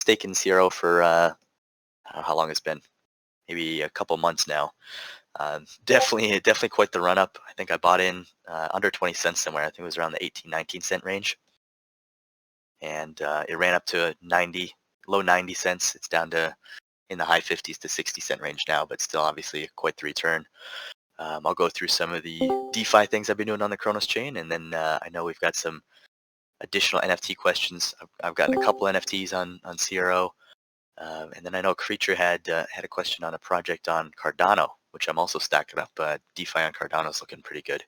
staking CRO for I don't know how long it's been, maybe a couple months now. Definitely quite the run up. I think I bought in under 20 cents somewhere. I think it was around the 18, 19 cent range, and it ran up to 90, low 90 cents. It's down to in the high 50s to 60-cent range now, but still obviously quite the return. I'll go through some of the DeFi things I've been doing on the Cronos chain, and then I know we've got some additional NFT questions. I've gotten a couple NFTs on CRO, and then I know Creature had a question on a project on Cardano, which I'm also stacking up. DeFi on Cardano is looking pretty good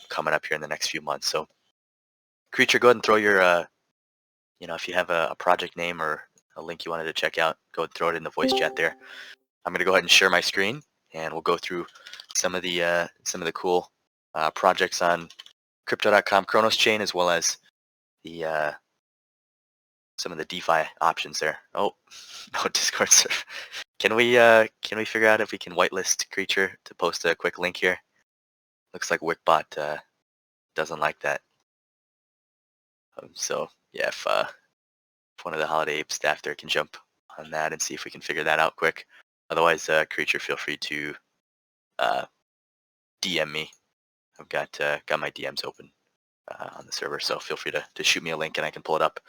coming up here in the next few months. So Creature, go ahead and throw your, if you have a project name or a link you wanted to check out, go ahead and throw it in the voice chat there. I'm going to go ahead and share my screen, and we'll go through some of the cool projects on Crypto.com Cronos chain, as well as the some of the DeFi options there. Oh, no Discord server. Can we figure out if we can whitelist Creature to post a quick link here? Looks like Wickbot doesn't like that. So yeah, if one of the Holiday Ape staff there can jump on that and see if we can figure that out quick. Otherwise, Creature, feel free to DM me. I've got my DMs open on the server, so feel free to shoot me a link and I can pull it up.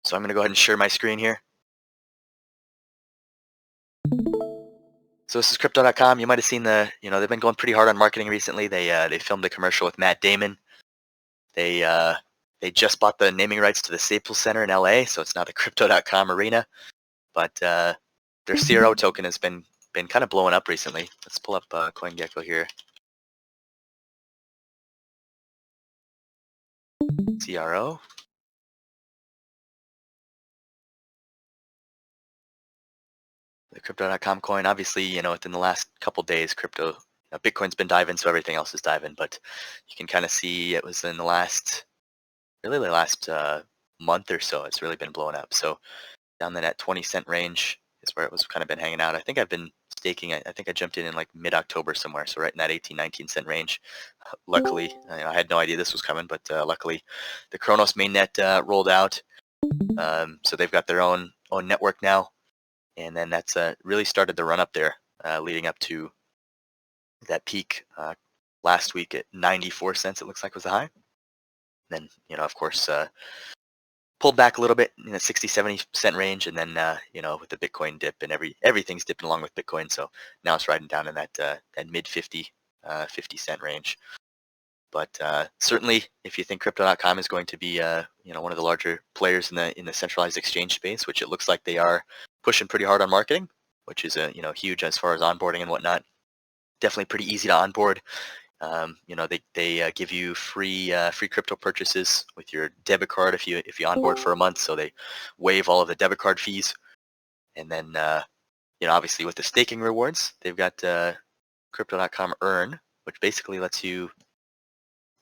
So I'm going to go ahead and share my screen here. So this is Crypto.com. You might have seen they've been going pretty hard on marketing recently. They filmed a commercial with Matt Damon. They just bought the naming rights to the Staples Center in LA, so it's now the Crypto.com Arena. But their CRO token has been kind of blowing up recently. Let's pull up CoinGecko here. CRO. The Crypto.com coin, obviously, within the last couple days, Bitcoin's been diving, so everything else is diving. But you can kind of see it was in the last month or so, it's really been blowing up. So down in that 20-cent range is where it was kind of been hanging out. I think I've been staking. I think I jumped in like mid-October somewhere, so right in that 18, 19 cent range. Luckily, I had no idea this was coming, but luckily the Cronos mainnet rolled out. So they've got their own network now. And then that's really started the run up there, leading up to that peak last week at 94 cents, it looks like was the high. Then, of course, pulled back a little bit in the 60, 70 cent range. And then, with the Bitcoin dip and everything's dipping along with Bitcoin. So now it's riding down in that mid 50 cent range. But certainly, if you think Crypto.com is going to be, one of the larger players in the centralized exchange space, which it looks like they are pushing pretty hard on marketing, which is huge as far as onboarding and whatnot. Definitely pretty easy to onboard. They give you free crypto purchases with your debit card if you onboard for a month. So they waive all of the debit card fees, and then obviously with the staking rewards, they've got Crypto.com Earn, which basically lets you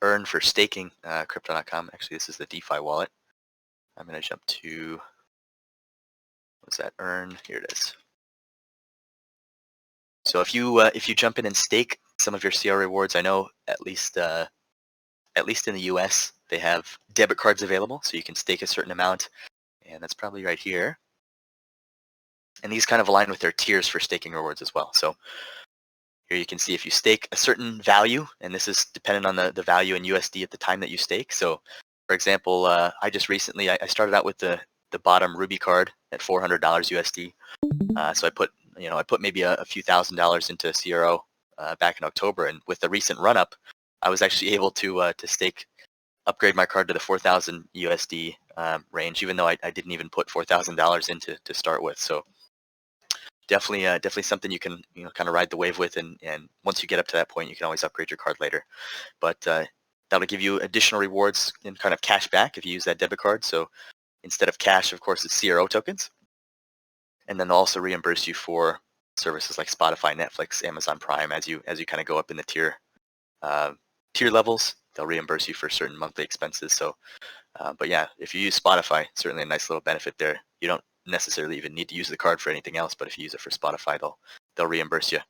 earn for staking Crypto.com. Actually, this is the DeFi wallet. I'm going to jump to, what's that, Earn? Here it is. So if you jump in and stake some of your CR rewards, I know at least in the US, they have debit cards available, so you can stake a certain amount, and that's probably right here. And these kind of align with their tiers for staking rewards as well. So here you can see if you stake a certain value, and this is dependent on the value in USD at the time that you stake. So for example, I just recently, I started out with the bottom Ruby card at $400 USD. So I put maybe a few $1,000s into CRO back in October, and with the recent run up, I was actually able to upgrade my card to the 4,000 USD range, even though I didn't even put $4,000 in to start with. So definitely something you can kind of ride the wave with, and once you get up to that point, you can always upgrade your card later. But that'll give you additional rewards and kind of cash back if you use that debit card. So instead of cash, of course, it's CRO tokens. And then they'll also reimburse you for services like Spotify, Netflix, Amazon Prime. As you kind of go up in the tier levels, they'll reimburse you for certain monthly expenses. So, but yeah, if you use Spotify, certainly a nice little benefit there. You don't necessarily even need to use the card for anything else, but if you use it for Spotify, they'll reimburse you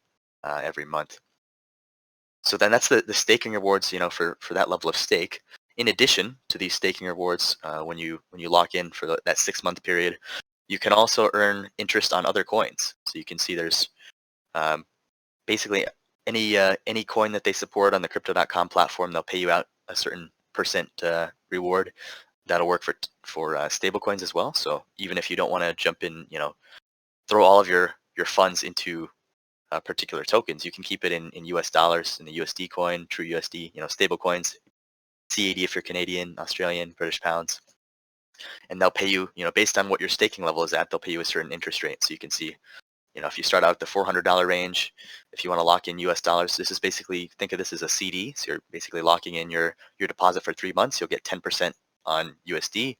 every month. So then that's the staking rewards, for that level of stake. in addition to these staking rewards, when you lock in for that 6-month period, you can also earn interest on other coins. So you can see there's um, basically any coin that they support on the Crypto.com platform, they'll pay you out a certain percent reward. That'll work for stable coins as well. So even if you don't want to jump in, throw all of your funds into particular tokens, you can keep it in US dollars, in the USD coin, true USD, stable coins, C80 if you're Canadian, Australian, British pounds, and they'll pay you, based on what your staking level is at, they'll pay you a certain interest rate. So you can see, if you start out at the $400 range, if you want to lock in US dollars, this is basically, think of this as a CD. So you're basically locking in your deposit for 3 months. You'll get 10% on USD.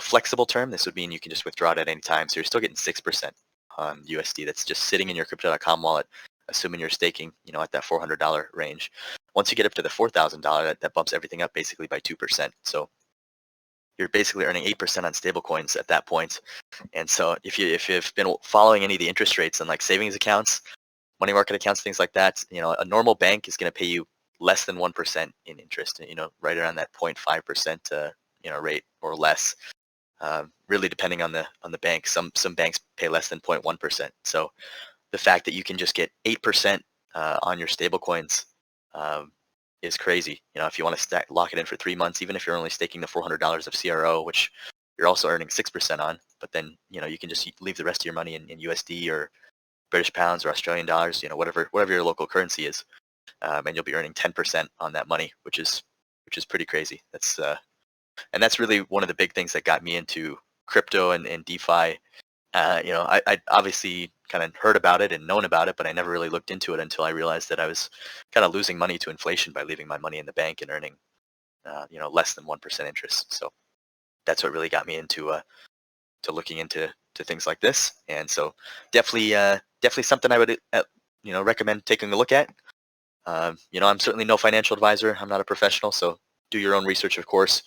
Flexible term, this would mean you can just withdraw it at any time. So you're still getting 6% on USD. That's just sitting in your Crypto.com wallet, assuming you're staking, at that $400 range. Once you get up to the $4,000, that bumps everything up basically by 2%. So you're basically earning 8% on stable coins at that point. And so if you've been following any of the interest rates on like savings accounts, money market accounts, things like that, a normal bank is going to pay you less than 1% in interest, right around that 0.5% rate or less. Really depending on the bank. Some banks pay less than 0.1%. So the fact that you can just get 8% on your stable coins is crazy. If you want to lock it in for 3 months, even if you're only staking the $400 of CRO, which you're also earning 6% on, but then you can just leave the rest of your money in USD or British pounds or Australian dollars, whatever your local currency is, and you'll be earning 10% on that money, which is pretty crazy. And that's really one of the big things that got me into crypto and DeFi. I obviously kind of heard about it and known about it, but I never really looked into it until I realized that I was kind of losing money to inflation by leaving my money in the bank and earning, less than 1% interest. So that's what really got me into to looking into things like this. And so definitely something I would recommend taking a look at. I'm certainly no financial advisor. I'm not a professional, so do your own research, of course.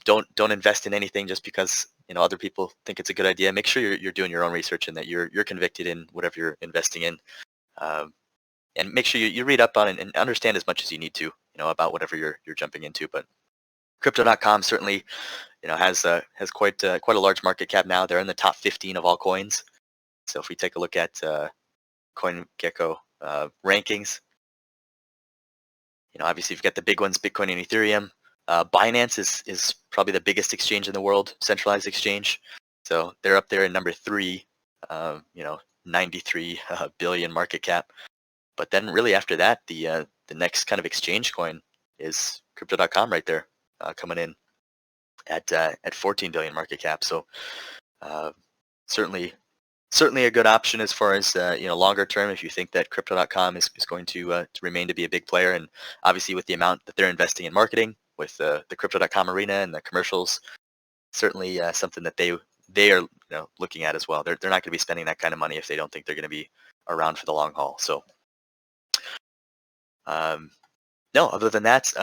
Don't invest in anything just because other people think it's a good idea. Make sure you're doing your own research and that you're convicted in whatever you're investing in, and make sure you read up on it and understand as much as you need to, about whatever you're jumping into. But Crypto.com certainly, has quite a large market cap now. They're in the top 15 of all coins. So if we take a look at CoinGecko rankings, obviously you've got the big ones, Bitcoin and Ethereum. Binance is probably the biggest exchange in the world, centralized exchange. So they're up there in number 3, 93 billion market cap. But then really after that, the next kind of exchange coin is Crypto.com right there, coming in at 14 billion market cap. So certainly a good option as far as longer term, if you think that Crypto.com is going to remain to be a big player. And obviously with the amount that they're investing in marketing with the Crypto.com arena and the commercials, certainly something that they are looking at as well. They're not going to be spending that kind of money if they don't think they're going to be around for the long haul. So no, other than that,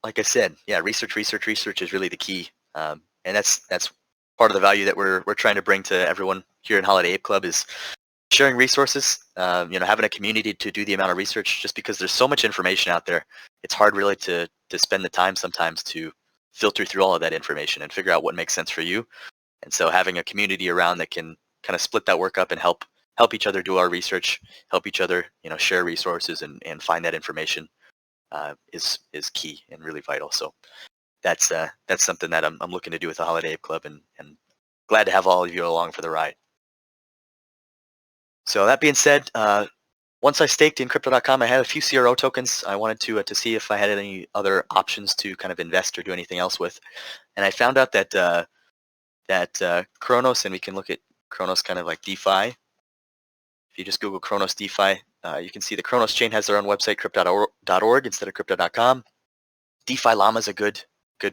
like I said, yeah, research is really the key. And that's part of the value that we're trying to bring to everyone here in Holiday Ape Club is sharing resources, having a community to do the amount of research. Just because there's so much information out there, it's hard really to spend the time sometimes to filter through all of that information and figure out what makes sense for you. And so having a community around that can kind of split that work up and help each other do our research, help each other, share resources and find that information is key and really vital. So that's something that I'm looking to do with the Holiday Ape Club, and glad to have all of you along for the ride. So that being said, once I staked in Crypto.com, I had a few CRO tokens. I wanted to see if I had any other options to kind of invest or do anything else with, and I found out that Cronos, and we can look at Cronos kind of like DeFi. If you just Google Cronos DeFi, you can see the Cronos chain has their own website, crypto.org instead of crypto.com. DeFi Llama is a good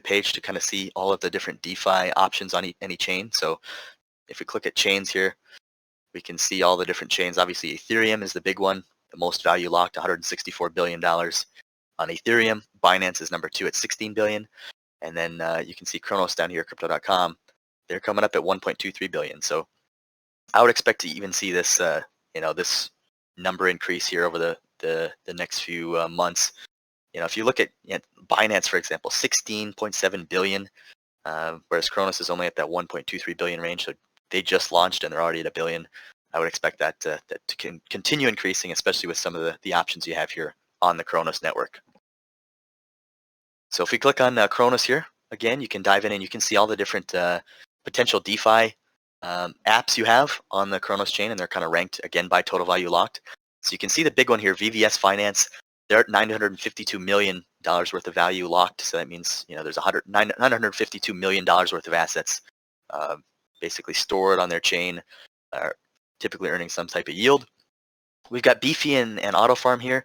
page to kind of see all of the different DeFi options on any chain. So if we click at chains here, we can see all the different chains. Obviously, Ethereum is the big one, the most value locked, $164 billion on Ethereum. Binance is number 2 at $16 billion. And then you can see Cronos down here, crypto.com. They're coming up at $1.23 billion. So I would expect to even see this, this number increase here over the next few months. if you look at Binance, for example, 16.7 billion, whereas Cronos is only at that 1.23 billion range. So they just launched and they're already at a billion. I would expect that to continue increasing, especially with some of the options you have here on the Cronos network. So if we click on Cronos here, again, you can dive in and you can see all the different potential DeFi apps you have on the Cronos chain, and they're kind of ranked again by total value locked. So you can see the big one here, VVS Finance. They're at $952 million worth of value locked. So that means there's $952 million worth of assets basically stored on their chain, typically earning some type of yield. We've got Beefy and AutoFarm here.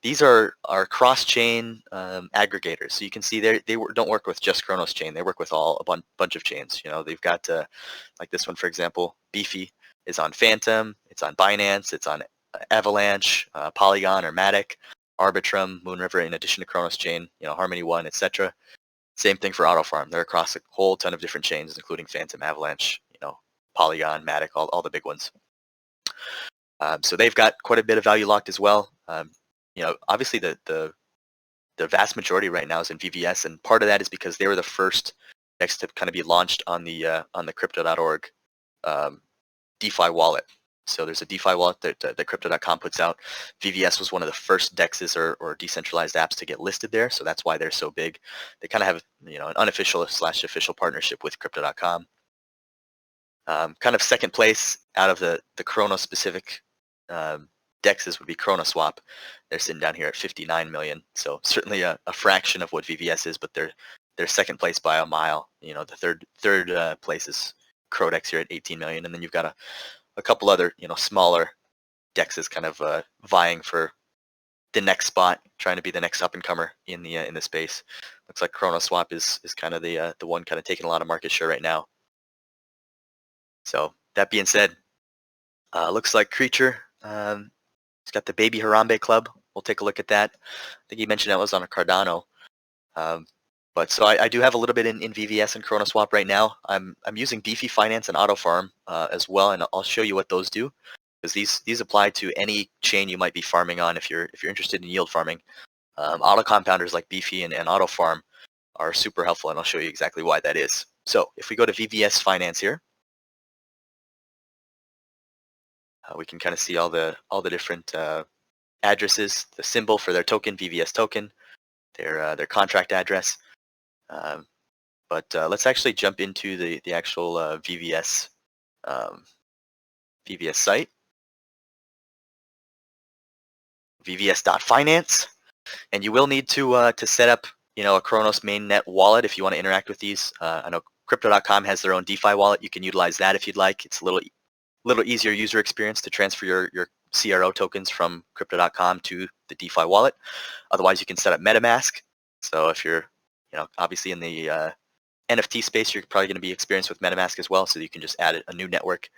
These are cross-chain aggregators. So you can see they don't work with just Cronos chain. They work with a bunch of chains. They've got like this one, for example, Beefy is on Phantom. It's on Binance. It's on Avalanche, Polygon or Matic, Arbitrum, Moonriver, in addition to Cronos chain, Harmony One, etc. Same thing for AutoFarm. They're across a whole ton of different chains, including Phantom, Avalanche, Polygon, Matic, all the big ones. So they've got quite a bit of value locked as well. Obviously the vast majority right now is in VVS, and part of that is because they were the first DEX to kind of be launched on the Crypto.org DeFi wallet. So there's a DeFi wallet that Crypto.com puts out. VVS was one of the first DEXs or decentralized apps to get listed there, so that's why they're so big. They kind of have an unofficial / official partnership with Crypto.com. Kind of second place out of the Cronos specific DEXs would be Chronoswap. They're sitting down here at 59 million, so certainly a fraction of what VVS is, but they're second place by a mile. The third place is Crodex here at 18 million, and then you've got a couple other smaller DEXs kind of vying for the next spot, trying to be the next up and comer in the space. Looks like Chronoswap is kind of the one kind of taking a lot of market share right now. So that being said, looks like Creature. He's got the Baby Harambe Club. We'll take a look at that. I think he mentioned that was on a Cardano. But so I do have a little bit in VVS and Chronoswap right now. I'm using Beefy Finance and AutoFarm as well, and I'll show you what those do, because these apply to any chain you might be farming on if you're interested in yield farming. Autocompounders like Beefy and AutoFarm are super helpful, and I'll show you exactly why that is. So if we go to VVS Finance here, we can kind of see all the different addresses, the symbol for their token, VVS token, their contract address. But let's actually jump into the actual VVS site, vvs.finance, and you will need to set up a Cronos mainnet wallet if you want to interact with these. I know Crypto.com has their own DeFi wallet. You can utilize that if you'd like. It's a little easier user experience to transfer your CRO tokens from Crypto.com to the DeFi wallet. Otherwise, you can set up MetaMask. So if you're obviously in the NFT space, you're probably going to be experienced with MetaMask as well. So you can just add a new network,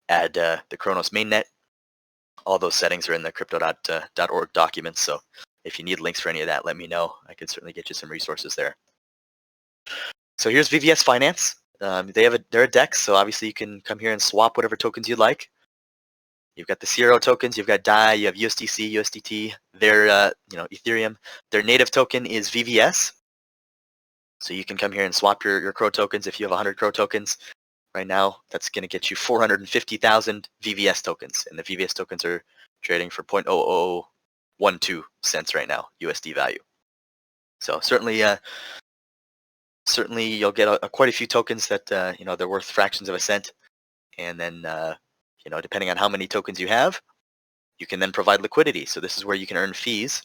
add the Cronos mainnet. All those settings are in the crypto.org documents. So if you need links for any of that, let me know. I could certainly get you some resources there. So here's VVS Finance. They're a DEX, so obviously you can come here and swap whatever tokens you'd like. You've got the CRO tokens, you've got DAI, you have USDC, USDT. Their Ethereum. Their native token is VVS. So you can come here and swap your Crow tokens if you have 100 Crow tokens. Right now, that's going to get you 450,000 VVS tokens, and the VVS tokens are trading for 0.0012 cents right now, USD value. So certainly you'll get quite a few tokens that they're worth fractions of a cent, and then depending on how many tokens you have, you can then provide liquidity. So this is where you can earn fees.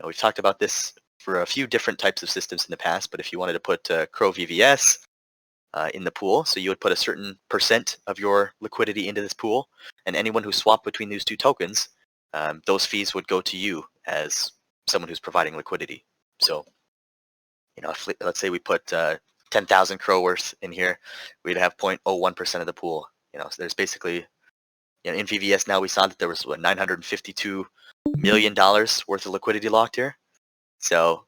We've talked about this for a few different types of systems in the past, but if you wanted to put Crow VVS in the pool, so you would put a certain percent of your liquidity into this pool, and anyone who swapped between those two tokens, those fees would go to you as someone who's providing liquidity. So let's say we put 10,000 Crow worth in here, we'd have 0.01% of the pool. So there's basically, in VVS now we saw that there was $952 million worth of liquidity locked here. So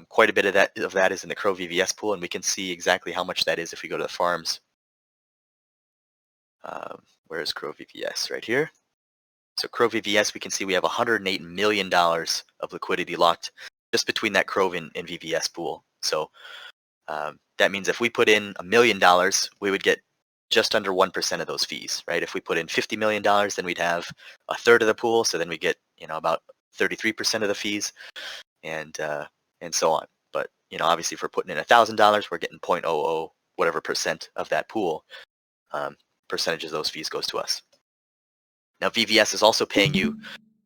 quite a bit of that is in the Crow VVS pool, and we can see exactly how much that is if we go to the farms. Where is Crow VVS? Right here. So Crow VVS, we can see we have $108 million of liquidity locked just between that Crow and VVS pool. So that means if we put in $1 million, we would get just under 1% of those fees, right? If we put in $50 million, then we'd have a third of the pool. So then we get, about 33% of the fees, and so on. But obviously, if we're putting in $1,000, we're getting 0.00 whatever percent of that pool. Percentage of those fees goes to us. Now, VVS is also paying you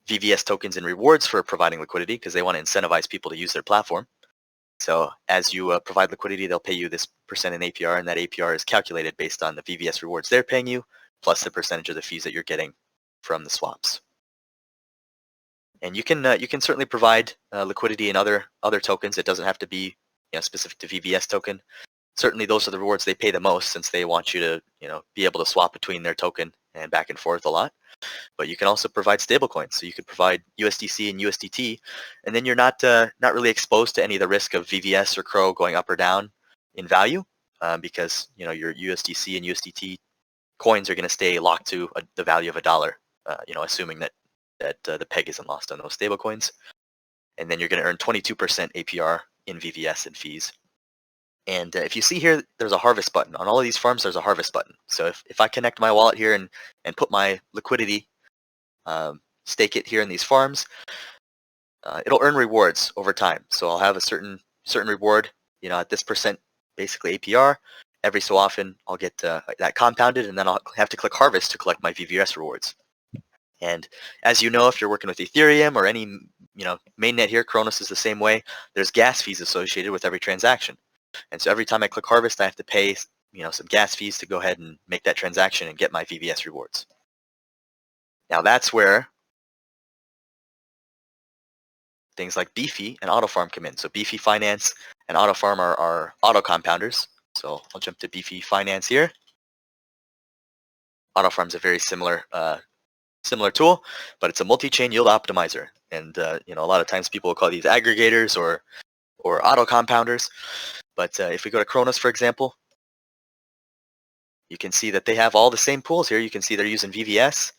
VVS tokens and rewards for providing liquidity because they want to incentivize people to use their platform. So as you provide liquidity, they'll pay you this percent in APR, and that APR is calculated based on the VVS rewards they're paying you, plus the percentage of the fees that you're getting from the swaps. And you can certainly provide liquidity in other tokens. It doesn't have to be specific to VVS token. Certainly, those are the rewards they pay the most, since they want you to be able to swap between their token and back and forth a lot. But you can also provide stablecoins. So you could provide USDC and USDT, and then you're not really exposed to any of the risk of VVS or Crow going up or down in value, because your USDC and USDT coins are going to stay locked to the value of $1. Assuming that the peg isn't lost on those stablecoins, and then you're going to earn 22% APR in VVS and fees. And if you see here, there's a harvest button. On all of these farms, there's a harvest button. So if I connect my wallet here and put my liquidity, stake it here in these farms, it'll earn rewards over time. So I'll have a certain reward, at this percent, basically APR. Every so often, I'll get that compounded, and then I'll have to click harvest to collect my VVS rewards. And as you know, if you're working with Ethereum or any mainnet here, Cronos is the same way. There's gas fees associated with every transaction. And so every time I click harvest, I have to pay some gas fees to go ahead and make that transaction and get my VVS rewards. Now that's where things like Beefy and Autofarm come in. So Beefy Finance and Autofarm are Autocompounders. So I'll jump to Beefy Finance here. Autofarm is a very similar tool, but it's a multi-chain yield optimizer. And a lot of times people will call these aggregators or Autocompounders. But if we go to Cronos, for example, you can see that they have all the same pools here. You can see they're using VVS.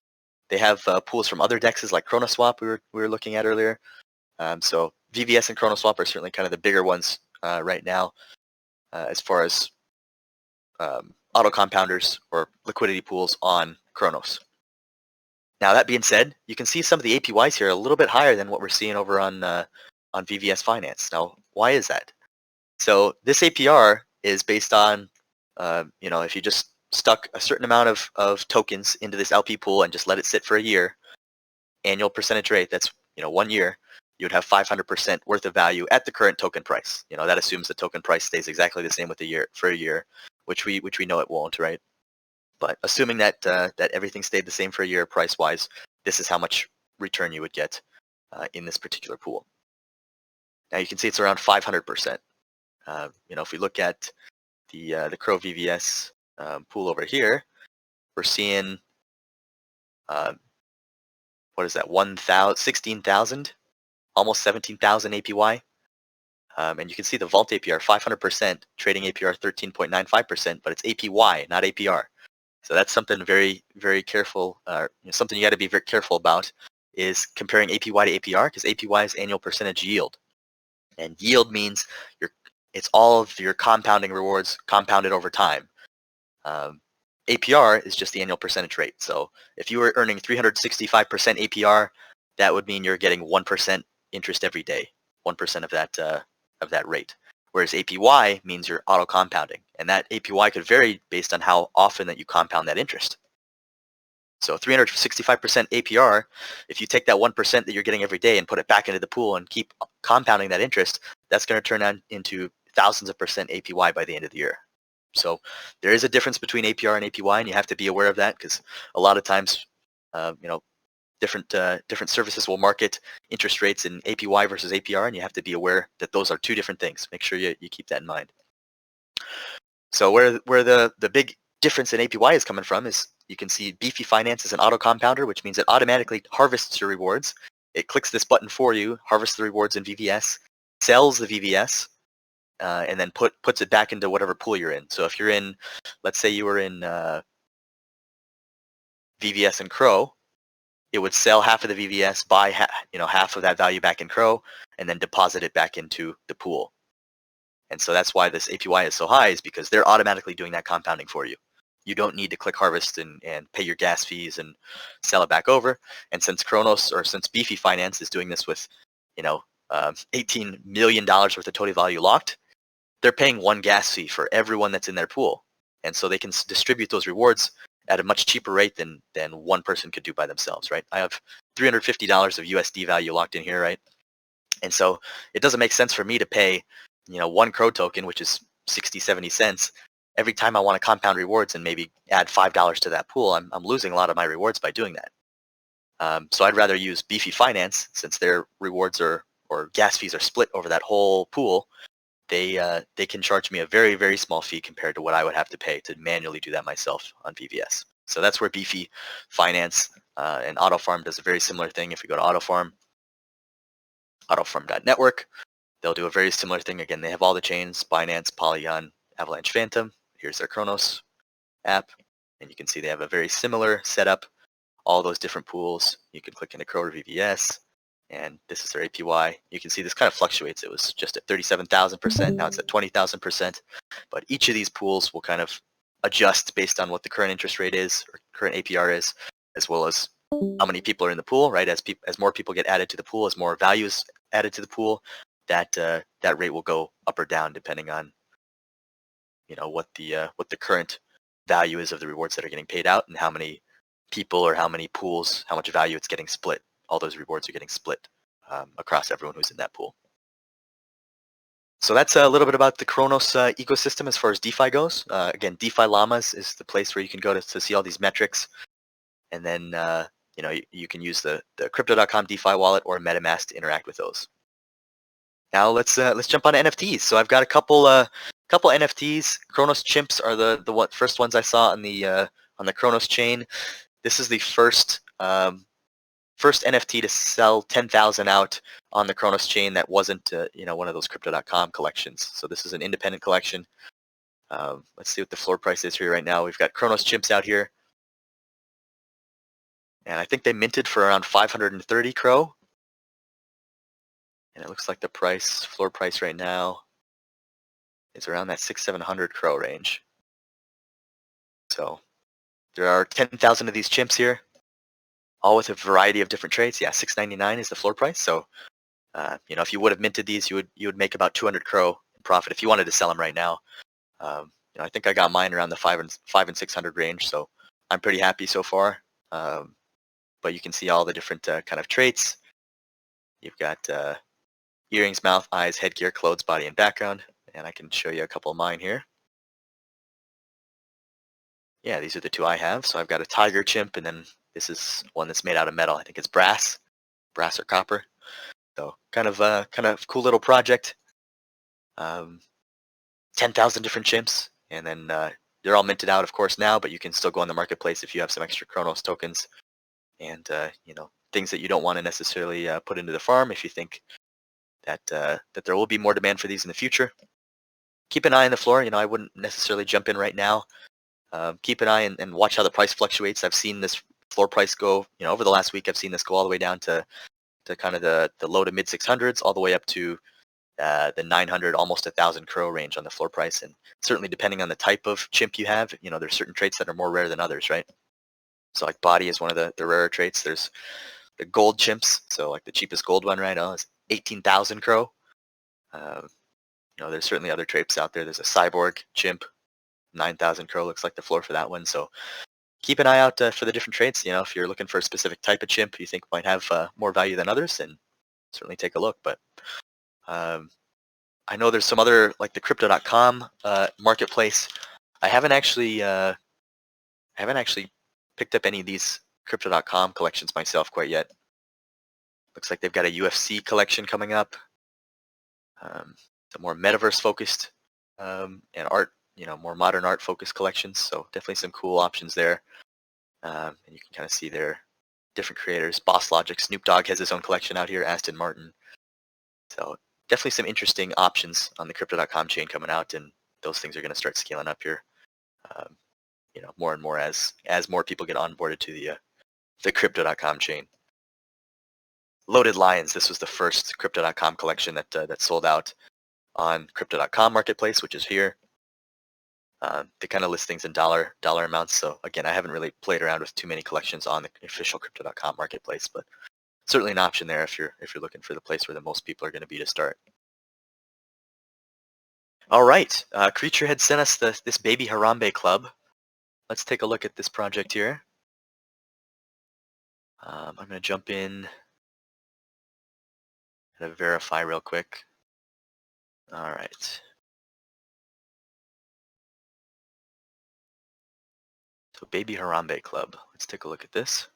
They have pools from other dexes like ChronoSwap we were looking at earlier. So VVS and ChronoSwap are certainly kind of the bigger ones right now as far as Autocompounders or liquidity pools on Cronos. Now that being said, you can see some of the APYs here are a little bit higher than what we're seeing over on VVS Finance. Now, why is that? So this APR is based on, if you just stuck a certain amount of tokens into this LP pool and just let it sit for a year, annual percentage rate, that's 1 year, you would have 500% worth of value at the current token price. That assumes the token price stays exactly the same for a year, which we know it won't, right? But assuming that everything stayed the same for a year price-wise, this is how much return you would get in this particular pool. Now you can see it's around 500%. If we look at the Crow VVS pool over here, we're seeing what is that? 16,000, almost 17,000 APY. And you can see the Vault APR 500%, trading APR 13.95%, but it's APY, not APR. So that's something very, very careful. Something you got to be very careful about is comparing APY to APR, because APY is annual percentage yield, and yield means it's all of your compounding rewards compounded over time. APR is just the annual percentage rate. So if you were earning 365% APR, that would mean you're getting 1% interest every day, 1% of that rate. Whereas APY means you're auto compounding, and that APY could vary based on how often that you compound that interest. So 365% APR, if you take that 1% that you're getting every day and put it back into the pool and keep compounding that interest, that's going to turn into thousands of percent APY by the end of the year. So there is a difference between APR and APY, and you have to be aware of that, because a lot of times, different services will market interest rates in APY versus APR, and you have to be aware that those are two different things. Make sure you keep that in mind. So where the big difference in APY is coming from is you can see Beefy Finance is an auto compounder, which means it automatically harvests your rewards. It clicks this button for you, harvests the rewards in VVS, sells the VVS, and then puts it back into whatever pool you're in. So if you're in, let's say you were in VVS and Crow, it would sell half of the VVS, buy half of that value back in Crow, and then deposit it back into the pool. And so that's why this APY is so high, is because they're automatically doing that compounding for you. You don't need to click harvest and pay your gas fees and sell it back over. And since Cronos, or since Beefy Finance is doing this with, $18 million worth of total value locked, they're paying one gas fee for everyone that's in their pool. And so they can distribute those rewards at a much cheaper rate than one person could do by themselves, right? I have $350 of USD value locked in here, right? And so it doesn't make sense for me to pay, one Crow token, which is 60, 70 cents, every time I want to compound rewards and maybe add $5 to that pool. I'm losing a lot of my rewards by doing that. So I'd rather use Beefy Finance, since their rewards or gas fees are split over that whole pool. They can charge me a very, very small fee compared to what I would have to pay to manually do that myself on VVS. So that's where Beefy Finance and AutoFarm does a very similar thing. If we go to AutoFarm, autofarm.network, they'll do a very similar thing. Again, they have all the chains: Binance, Polygon, Avalanche Phantom. Here's their Cronos app, and you can see they have a very similar setup. All those different pools. You can click into Crow or VVS, and this is their APY. You can see this kind of fluctuates. It was just at 37,000%. Now it's at 20,000%. But each of these pools will kind of adjust based on what the current interest rate is, or current APR is, as well as how many people are in the pool, right? As more people get added to the pool, as more value is added to the pool, that rate will go up or down depending on what the current value is of the rewards that are getting paid out, and how many people or how many pools, how much value it's getting split. All those rewards are getting split across everyone who's in that pool. So that's a little bit about the Cronos ecosystem as far as DeFi goes. Again, DeFi Llamas is the place where you can go to see all these metrics, and then you can use the Crypto.com DeFi wallet or MetaMask to interact with those. Now let's jump on to NFTs. So I've got a couple NFTs. Cronos chimps are the first ones I saw on the Cronos chain. This is the first NFT to sell 10,000 out on the Cronos chain that wasn't one of those Crypto.com collections. So this is an independent collection. Let's see what the floor price is here right now. We've got Cronos chimps out here, and I think they minted for around 530 Crow. And it looks like the floor price right now is around that 600-700 Crow range. So there are 10,000 of these chimps here, all with a variety of different trades. Yeah, 699 is the floor price. So if you would have minted these, you would make about 200 Crow in profit if you wanted to sell them right now. I think I got mine around the 500 and 600 range, so I'm pretty happy so far. But you can see all the different kind of traits. You've got earrings, mouth, eyes, headgear, clothes, body, and background. And I can show you a couple of mine here. Yeah, these are the two I have. So I've got a tiger chimp, and then this is one that's made out of metal. I think it's brass or copper. So kind of cool little project. 10,000 different chimps, and then they're all minted out, of course, now. But you can still go on the marketplace if you have some extra Cronos tokens, and things that you don't want to necessarily put into the farm. If you think that there will be more demand for these in the future, keep an eye on the floor. I wouldn't necessarily jump in right now. Keep an eye and watch how the price fluctuates. I've seen this floor price go, over the last week. I've seen this go all the way down to kind of the low to mid 600s, all the way up to the 900, almost 1,000 Crow range on the floor price. And certainly depending on the type of chimp you have, there's certain traits that are more rare than others, right? So like body is one of the rarer traits. There's the gold chimps. So like the cheapest gold one right now is 18,000 Crow. There's certainly other traits out there. There's a cyborg chimp, 9,000 Crow looks like the floor for that one. So keep an eye out for the different traits. If you're looking for a specific type of chimp you think might have more value than others, then certainly take a look. But I know there's some other, like the Crypto.com marketplace. I haven't actually picked up any of these Crypto.com collections myself quite yet. Looks like they've got a UFC collection coming up. It's a more metaverse focused and art, more modern art focused collections. So definitely some cool options there. And you can kind of see their different creators. Boss Logic, Snoop Dogg has his own collection out here. Aston Martin. So definitely some interesting options on the Crypto.com chain coming out, and those things are going to start scaling up here. More and more as more people get onboarded to the Crypto.com chain. Loaded Lions. This was the first Crypto.com collection that sold out on Crypto.com marketplace, which is here. They kind of list things in dollar amounts. So again, I haven't really played around with too many collections on the official Crypto.com marketplace, but certainly an option there if you're looking for the place where the most people are going to be to start. All right, Creature had sent us this Baby Harambe Club. Let's take a look at this project here. I'm going to jump in and verify real quick. All right. So Baby Harambe Club. Let's take a look at this.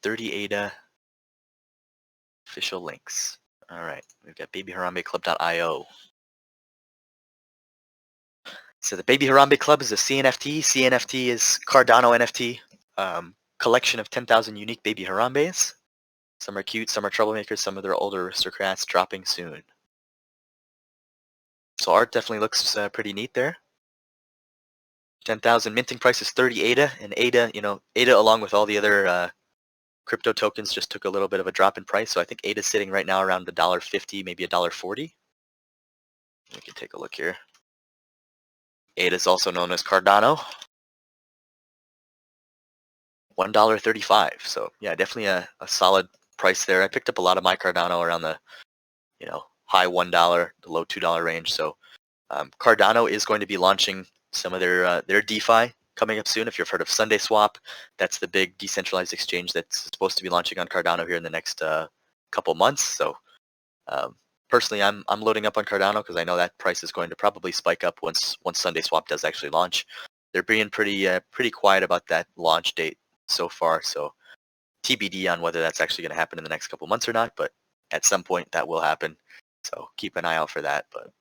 30 ADA official links. All right, we've got babyharambeclub.io. So the Baby Harambe Club is a CNFT. CNFT is Cardano NFT. Collection of 10,000 unique baby Harambes. Some are cute, some are troublemakers, some of their older aristocrats dropping soon. So art definitely looks pretty neat there. 10,000 minting price is 30 ADA, and ADA, ADA along with all the other crypto tokens just took a little bit of a drop in price. So I think ADA is sitting right now around $1.50, maybe $1.40. We can take a look here. ADA is also known as Cardano. $1.35. So yeah, definitely a solid price there. I picked up a lot of my Cardano around the high $1, the low $2 range. So Cardano is going to be launching some of their DeFi coming up soon. If you've heard of SundaeSwap, that's the big decentralized exchange that's supposed to be launching on Cardano here in the next couple months. So personally, I'm loading up on Cardano because I know that price is going to probably spike up once SundaeSwap does actually launch. They're being pretty quiet about that launch date so far. So TBD on whether that's actually going to happen in the next couple months or not. But at some point that will happen. So keep an eye out for that. But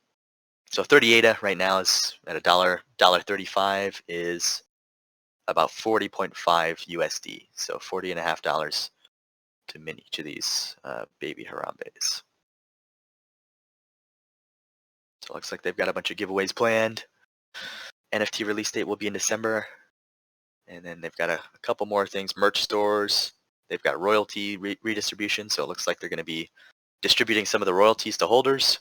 so 30 ADA right now is at $1.35 is about 40.5 USD. So $40.50 to mint each of these baby Harambes. So it looks like they've got a bunch of giveaways planned. NFT release date will be in December. And then they've got a couple more things, merch stores. They've got royalty redistribution. So it looks like they're going to be distributing some of the royalties to holders.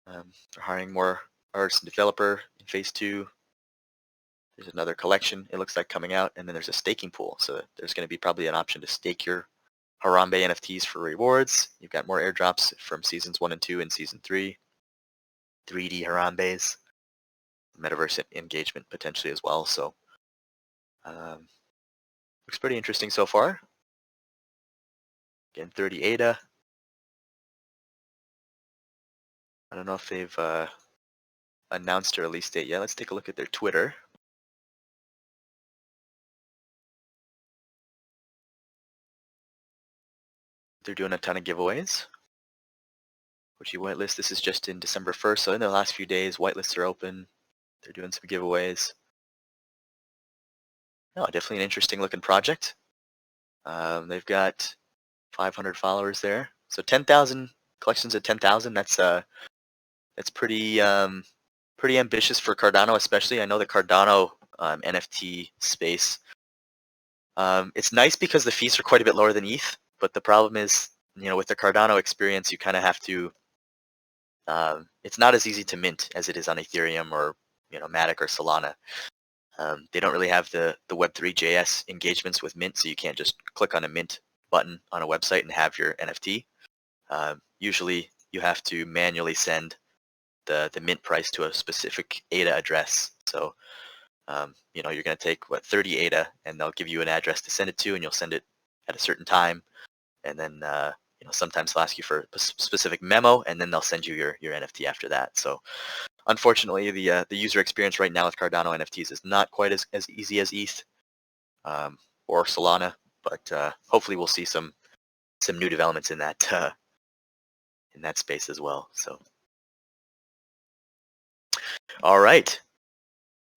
They're hiring more artists and developer in phase 2. There's another collection, it looks like, coming out. And then there's a staking pool. So there's going to be probably an option to stake your Harambe NFTs for rewards. You've got more airdrops from seasons 1 and 2 and season 3. 3D Harambes. Metaverse engagement potentially as well. So looks pretty interesting so far. Again, 30 ADA. I don't know if they've announced a release date yet. Let's take a look at their Twitter. They're doing a ton of giveaways. Which you whitelist. This is just in December 1st. So in the last few days, whitelists are open. They're doing some giveaways. No, definitely an interesting looking project. They've got 500 followers there. So 10,000 collections at 10,000. That's pretty ambitious for Cardano, especially. I know the Cardano NFT space. It's nice because the fees are quite a bit lower than ETH, but the problem is, with the Cardano experience, you kind of have to. It's not as easy to mint as it is on Ethereum or Matic or Solana. They don't really have the Web3 JS engagements with mint, so you can't just click on a mint button on a website and have your NFT. Usually, you have to manually send the mint price to a specific ADA address. So, you're going to take 30 ADA, and they'll give you an address to send it to, and you'll send it at a certain time, and then sometimes they'll ask you for a specific memo, and then they'll send you your NFT after that. So unfortunately, the user experience right now with Cardano NFTs is not quite as easy as ETH or Solana, but hopefully we'll see some new developments in that space as well. So all right,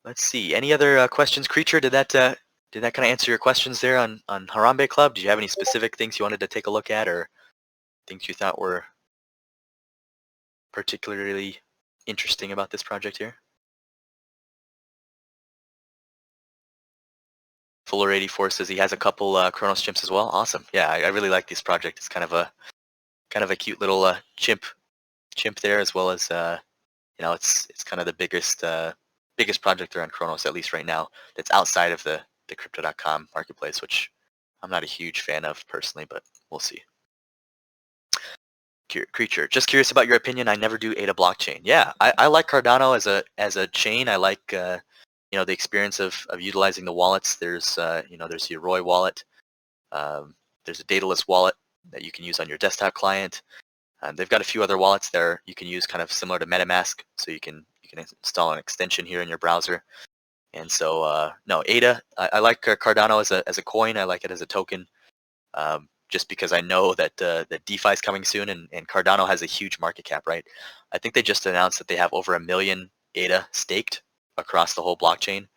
let's see. Any other questions, Creature? Did that kind of answer your questions there on Harambe Club? Did you have any specific things you wanted to take a look at, or things you thought were particularly interesting about this project here? Fuller84 says he has a couple Cronos chimps as well. Awesome. Yeah, I really like this project. It's kind of a cute little chimp there, as well as it's kind of the biggest project around Cronos, at least right now, that's outside of the crypto.com marketplace, which I'm not a huge fan of personally, but we'll see. Creature, just curious about your opinion. I never do ADA blockchain. Yeah, I like Cardano as a chain. I like the experience of utilizing the wallets. There's there's the Roy wallet. There's a dataless wallet that you can use on your desktop client. They've got a few other wallets there you can use, kind of similar to MetaMask. So you can install an extension here in your browser. And so no, ADA. I like Cardano as a coin. I like it as a token. Just because I know that that DeFi is coming soon, and Cardano has a huge market cap, right? I think they just announced that they have over 1 million ADA staked across the whole blockchain,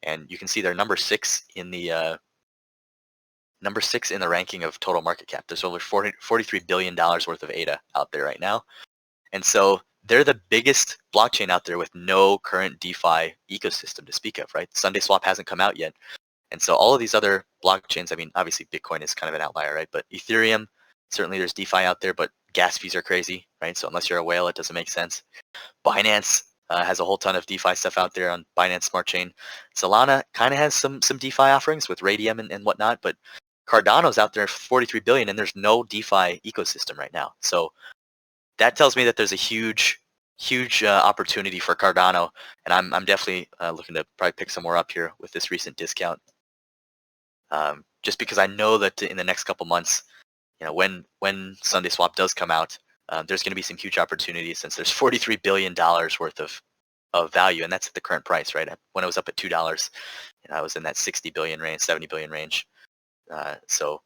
and you can see they're number 6 in the ranking of total market cap. There's over $43 billion worth of ADA out there right now, and so they're the biggest blockchain out there with no current DeFi ecosystem to speak of, right? SundaeSwap hasn't come out yet. And so all of these other blockchains, I mean, obviously Bitcoin is kind of an outlier, right? But Ethereum, certainly there's DeFi out there, but gas fees are crazy, right? So unless you're a whale, it doesn't make sense. Binance has a whole ton of DeFi stuff out there on Binance Smart Chain. Solana kind of has some DeFi offerings with Radium and whatnot, but Cardano's out there for 43 billion, and there's no DeFi ecosystem right now. So that tells me that there's a huge opportunity for Cardano, and I'm definitely looking to probably pick some more up here with this recent discount. Just because I know that in the next couple months, when SundaeSwap does come out, there's going to be some huge opportunities, since there's $43 billion worth of value, and that's at the current price, right? When it was up at $2, I was in that 60 billion range, 70 billion range. So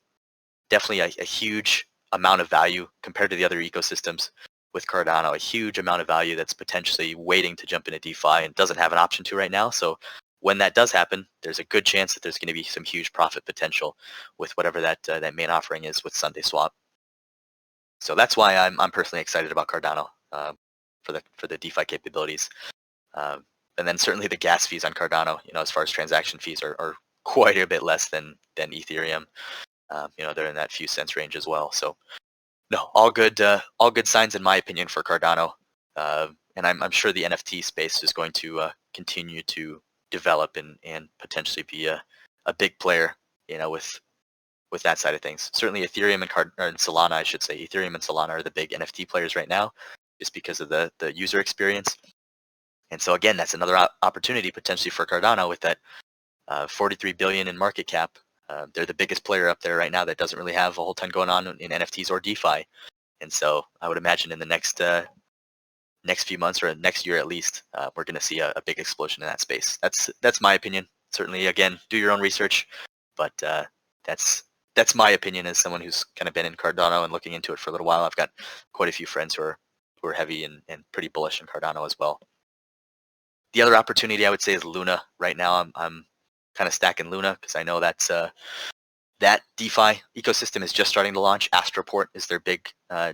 definitely a huge amount of value compared to the other ecosystems with Cardano, a huge amount of value that's potentially waiting to jump into DeFi and doesn't have an option to right now. So when that does happen, there's a good chance that there's going to be some huge profit potential with whatever that main offering is with SundaeSwap. So that's why I'm personally excited about Cardano for the DeFi capabilities. And then certainly the gas fees on Cardano, as far as transaction fees are quite a bit less than Ethereum. They're in that few cents range as well. So no, all good signs in my opinion for Cardano. And I'm sure the NFT space is going to continue to develop and potentially be a big player, with that side of things. Certainly Ethereum and Solana, I should say, Ethereum and Solana are the big NFT players right now, just because of the user experience. And so again, that's another opportunity potentially for Cardano with that 43 billion in market cap. They're the biggest player up there right now that doesn't really have a whole ton going on in NFTs or DeFi. And so I would imagine in the next few months, or next year at least, we're going to see a big explosion in that space. That's my opinion. Certainly, again, do your own research, but that's my opinion as someone who's kind of been in Cardano and looking into it for a little while. I've got quite a few friends who are heavy and pretty bullish on Cardano as well. The other opportunity I would say is Luna. Right now, I'm kind of stacking Luna because I know that's that DeFi ecosystem is just starting to launch. Astroport is their big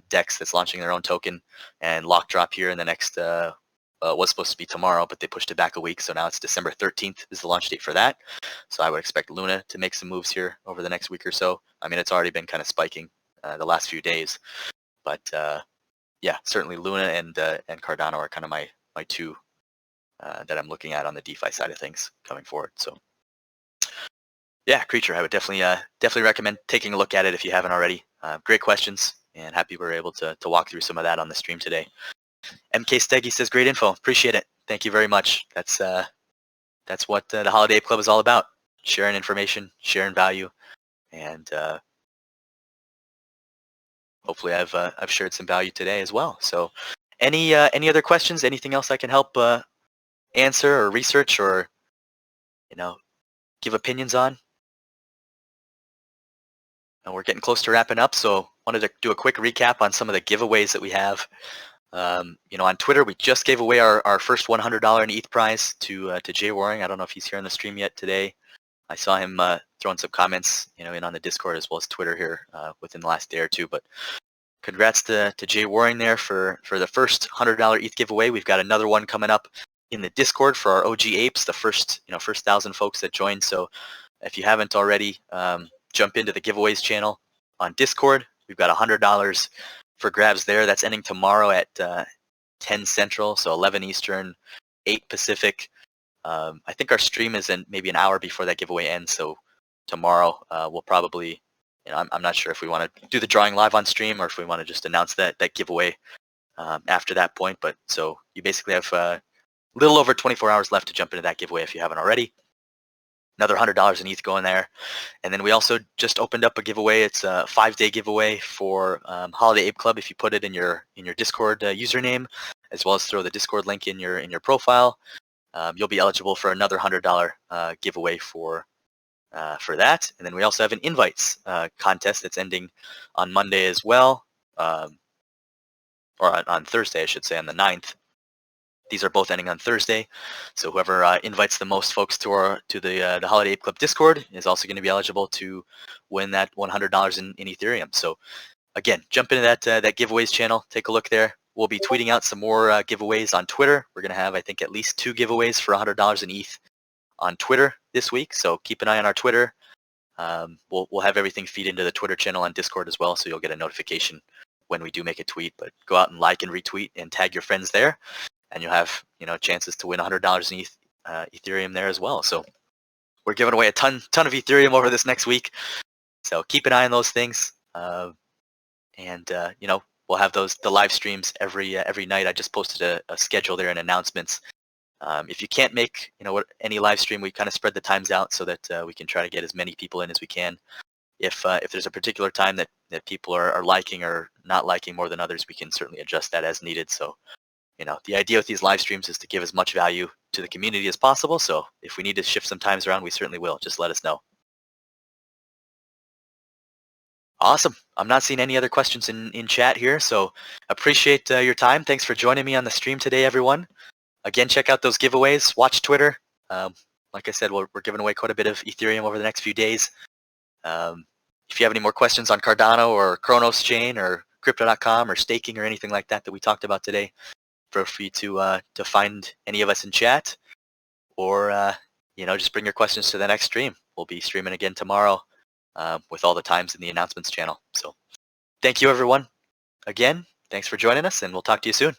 DEX that's launching their own token, and Lockdrop here in the next was supposed to be tomorrow, but they pushed it back a week, so now it's December 13th is the launch date for that. So I would expect Luna to make some moves here over the next week or so. I mean, it's already been kind of spiking the last few days, but yeah, certainly Luna and Cardano are kind of my two that I'm looking at on the DeFi side of things coming forward. So yeah, Creature, I would definitely recommend taking a look at it if you haven't already. Great questions, and happy we were able to walk through some of that on the stream today. MK Steggy says, great info. Appreciate it. Thank you very much. That's what the Holiday Club is all about. Sharing information, sharing value, and hopefully I've shared some value today as well. So any other questions? Anything else I can help answer or research or give opinions on? And we're getting close to wrapping up, so wanted to do a quick recap on some of the giveaways that we have. On Twitter, we just gave away our first $100 in ETH prize to Jay Waring. I don't know if he's here on the stream yet today. I saw him throwing some comments, in on the Discord as well as Twitter here within the last day or two. But congrats to Jay Waring there for the first $100 ETH giveaway. We've got another one coming up in the Discord for our OG apes, the first 1,000 folks that joined. So if you haven't already, jump into the giveaways channel on Discord. We've got $100 for grabs there. That's ending tomorrow at 10 Central, so 11 Eastern, 8 Pacific. I think our stream is in maybe an hour before that giveaway ends, so tomorrow we'll probably, I'm not sure if we want to do the drawing live on stream or if we want to just announce that giveaway after that point. But so you basically have a little over 24 hours left to jump into that giveaway if you haven't already. Another $100 in ETH going there. And then we also just opened up a giveaway. It's a 5-day giveaway for Holiday Ape Club. If you put it in your Discord username, as well as throw the Discord link in your profile, you'll be eligible for another $100 giveaway for that. And then we also have an invites contest that's ending on Monday as well, or on Thursday, I should say, on the 9th. These are both ending on Thursday, so whoever invites the most folks to the Holiday Ape Club Discord is also going to be eligible to win that $100 in Ethereum. So again, jump into that giveaways channel, take a look there. We'll be tweeting out some more giveaways on Twitter. We're going to have, I think, at least 2 giveaways for $100 in ETH on Twitter this week, so keep an eye on our Twitter. We'll have everything feed into the Twitter channel on Discord as well, so you'll get a notification when we do make a tweet. But go out and like and retweet and tag your friends there, and you'll have chances to win $100 in Ethereum there as well. So we're giving away a ton of Ethereum over this next week, so keep an eye on those things. And we'll have the live streams every night. I just posted a schedule there and announcements. If you can't make any live stream, we kind of spread the times out so that we can try to get as many people in as we can. If there's a particular time that people are liking or not liking more than others, we can certainly adjust that as needed. So the idea with these live streams is to give as much value to the community as possible. So if we need to shift some times around, we certainly will. Just let us know. Awesome. I'm not seeing any other questions in chat here, so appreciate your time. Thanks for joining me on the stream today, everyone. Again, check out those giveaways. Watch Twitter. Like I said, we're giving away quite a bit of Ethereum over the next few days. If you have any more questions on Cardano or Cronos chain or Crypto.com or staking or anything like that we talked about today, feel free to find any of us in chat, or just bring your questions to the next stream. We'll be streaming again tomorrow with all the times in the announcements channel. So thank you, everyone. Again, thanks for joining us, and we'll talk to you soon.